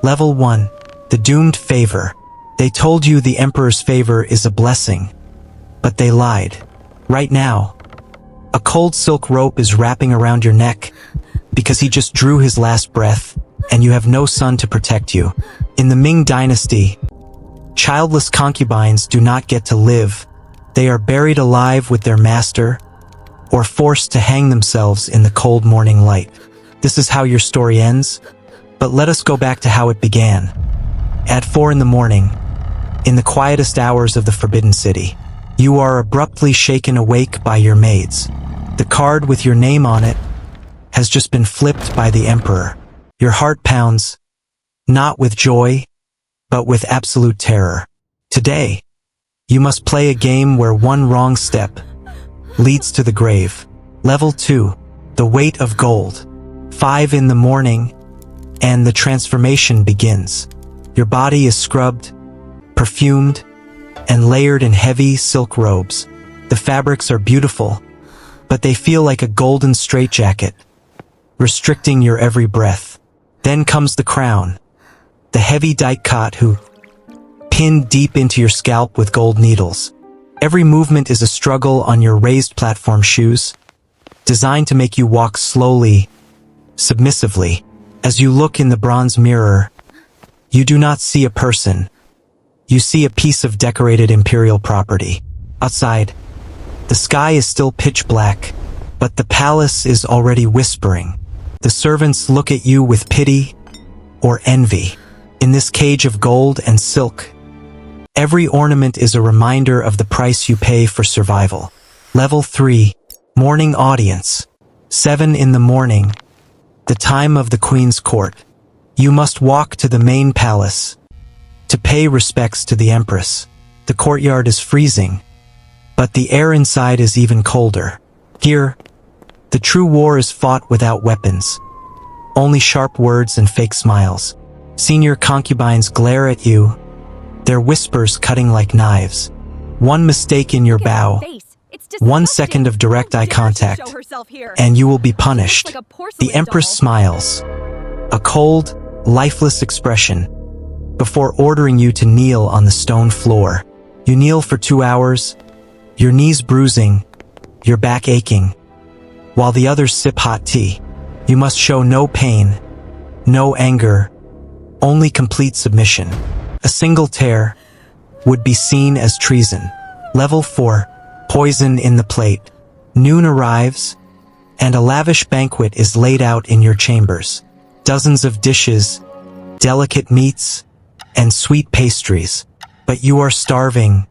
Level 1. The Doomed Favor. They told you the Emperor's favor is a blessing, but they lied. Right now, a cold silk rope is wrapping around your neck because he just drew his last breath, and you have no son to protect you. In the Ming Dynasty, childless concubines do not get to live. They are buried alive with their master, or forced to hang themselves in the cold morning light. This is how your story ends, but let us go back to how it began. At 4 in the morning, in the quietest hours of the Forbidden City, you are abruptly shaken awake by your maids. The card with your name on it has just been flipped by the Emperor. Your heart pounds, not with joy, but with absolute terror. Today, you must play a game where one wrong step leads to the grave. Level 2. The Weight of Gold. 5 in the morning, and the transformation begins. Your body is scrubbed, perfumed, and layered in heavy silk robes. The fabrics are beautiful, but they feel like a golden straitjacket, restricting your every breath. Then comes the crown, the heavy daikatsu, pinned deep into your scalp with gold needles. Every movement is a struggle on your raised platform shoes, designed to make you walk slowly, submissively. As you look in the bronze mirror, you do not see a person. You see a piece of decorated imperial property. Outside, the sky is still pitch black, but the palace is already whispering. The servants look at you with pity or envy. In this cage of gold and silk, every ornament is a reminder of the price you pay for survival. Level 3. Morning Audience. 7 in the morning, the time of the Queen's court. You must walk to the main palace to pay respects to the Empress. The courtyard is freezing, but the air inside is even colder. Here, the true war is fought without weapons, only sharp words and fake smiles. Senior concubines glare at you, their whispers cutting like knives. One mistake in your bow, 1 second of direct eye contact, and you will be punished. The Empress smiles, a cold, lifeless expression, before ordering you to kneel on the stone floor. You kneel for 2 hours, your knees bruising, your back aching, while the others sip hot tea. You must show no pain, no anger, only complete submission. A single tear would be seen as treason. Level 4. Poison in the plate. Noon arrives, and a lavish banquet is laid out in your chambers. Dozens of dishes, delicate meats, and sweet pastries. But you are starving,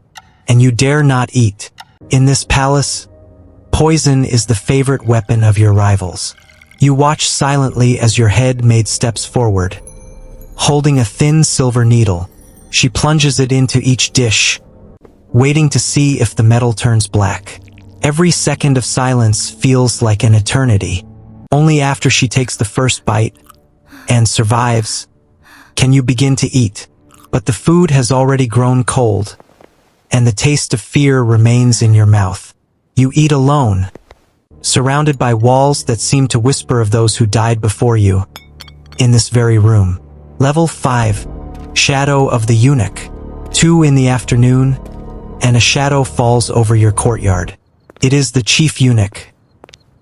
and you dare not eat. In this palace, poison is the favorite weapon of your rivals. You watch silently as your head maid steps forward. Holding a thin silver needle, she plunges it into each dish, waiting to see if the metal turns black. Every second of silence feels like an eternity. Only after she takes the first bite and survives can you begin to eat. But the food has already grown cold, and the taste of fear remains in your mouth. You eat alone, surrounded by walls that seem to whisper of those who died before you, in this very room. Level 5. Shadow of the Eunuch. 2 in the afternoon, and a shadow falls over your courtyard. It is the chief eunuch,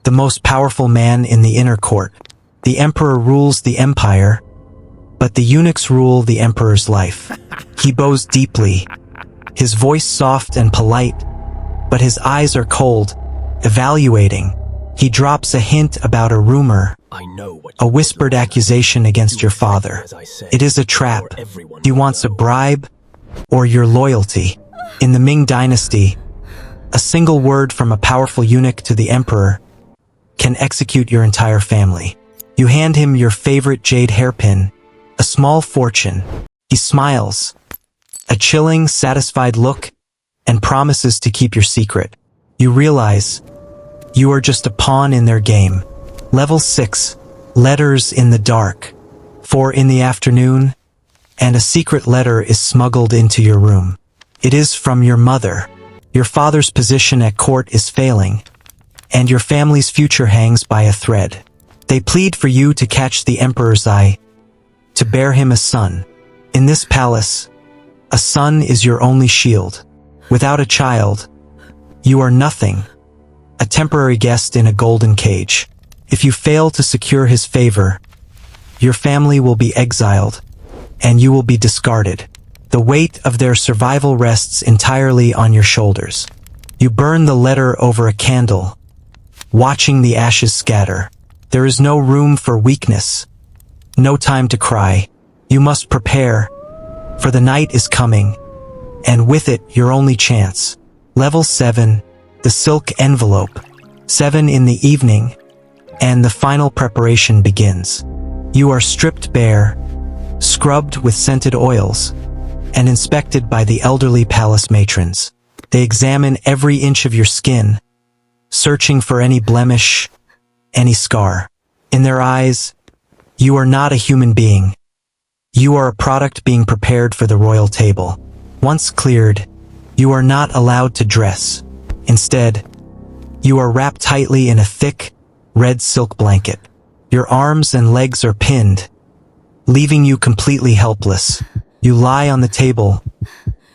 the most powerful man in the inner court. The emperor rules the empire, but the eunuchs rule the emperor's life. He bows deeply, his voice soft and polite, but his eyes are cold, evaluating. He drops a hint about a rumor, a whispered accusation against your father. It is a trap. He wants a bribe or your loyalty. In the Ming Dynasty, a single word from a powerful eunuch to the emperor can execute your entire family. You hand him your favorite jade hairpin, a small fortune. He smiles, a chilling, satisfied look, and promises to keep your secret. You realize you are just a pawn in their game. Level 6. Letters in the dark. 4 in the afternoon, and a secret letter is smuggled into your room. It is from your mother. Your father's position at court is failing, and your family's future hangs by a thread. They plead for you to catch the emperor's eye, to bear him a son. In this palace, a son is your only shield. Without a child, you are nothing, a temporary guest in a golden cage. If you fail to secure his favor, your family will be exiled, and you will be discarded. The weight of their survival rests entirely on your shoulders. You burn the letter over a candle, watching the ashes scatter. There is no room for weakness, no time to cry. You must prepare, for the night is coming, and with it your only chance. Level 7, the silk envelope. 7 in the evening, and the final preparation begins. You are stripped bare, scrubbed with scented oils, and inspected by the elderly palace matrons. They examine every inch of your skin, searching for any blemish, any scar. In their eyes, you are not a human being. You are a product being prepared for the royal table. Once cleared, you are not allowed to dress. Instead, you are wrapped tightly in a thick, red silk blanket. Your arms and legs are pinned, leaving you completely helpless. You lie on the table,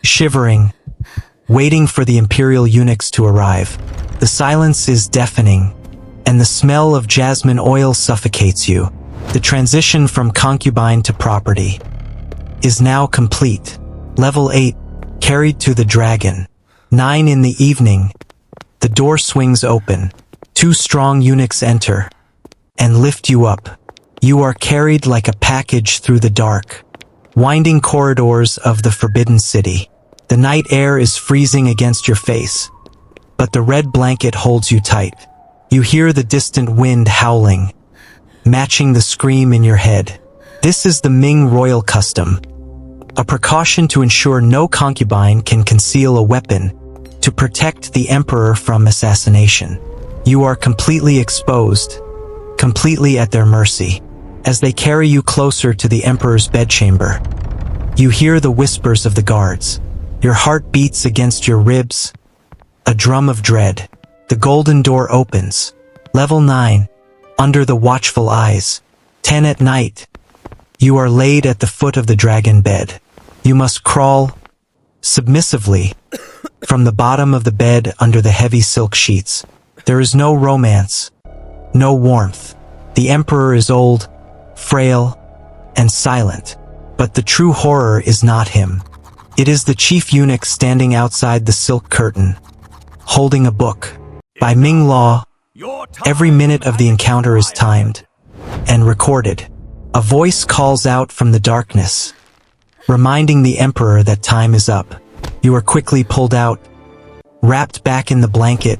shivering, waiting for the imperial eunuchs to arrive. The silence is deafening, and the smell of jasmine oil suffocates you. The transition from concubine to property is now complete. Level 8, carried to the dragon. 9 in the evening, the door swings open. 2 strong eunuchs enter and lift you up. You are carried like a package through the dark, winding corridors of the Forbidden City. The night air is freezing against your face, but the red blanket holds you tight. You hear the distant wind howling, matching the scream in your head. This is the Ming royal custom, a precaution to ensure no concubine can conceal a weapon to protect the emperor from assassination. You are completely exposed, completely at their mercy. As they carry you closer to the emperor's bedchamber, you hear the whispers of the guards. Your heart beats against your ribs, a drum of dread. The golden door opens. Level 9, under the watchful eyes. 10 at night, you are laid at the foot of the dragon bed. You must crawl, submissively, from the bottom of the bed under the heavy silk sheets. There is no romance, no warmth. The emperor is old, frail, and silent. But the true horror is not him. It is the chief eunuch standing outside the silk curtain, holding a book. By Ming law, every minute of the encounter is timed and recorded. A voice calls out from the darkness, reminding the emperor that time is up. You are quickly pulled out, wrapped back in the blanket,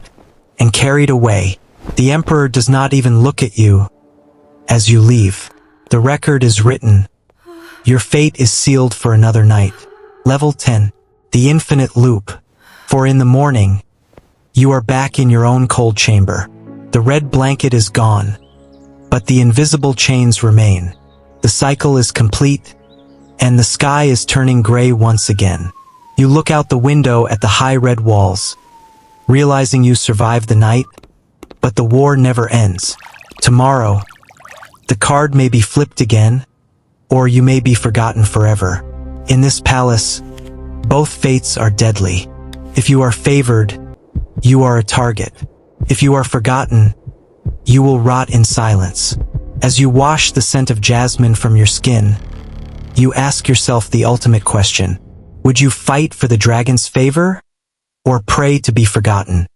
and carried away. The emperor does not even look at you as you leave. The record is written. Your fate is sealed for another night. Level 10, the infinite loop. For in the morning, you are back in your own cold chamber. The red blanket is gone, but the invisible chains remain. The cycle is complete, and the sky is turning gray once again. You look out the window at the high red walls, realizing you survived the night, but the war never ends. Tomorrow, the card may be flipped again, or you may be forgotten forever. In this palace, both fates are deadly. If you are favored, you are a target. If you are forgotten, you will rot in silence. As you wash the scent of jasmine from your skin, you ask yourself the ultimate question. Would you fight for the dragon's favor, or pray to be forgotten?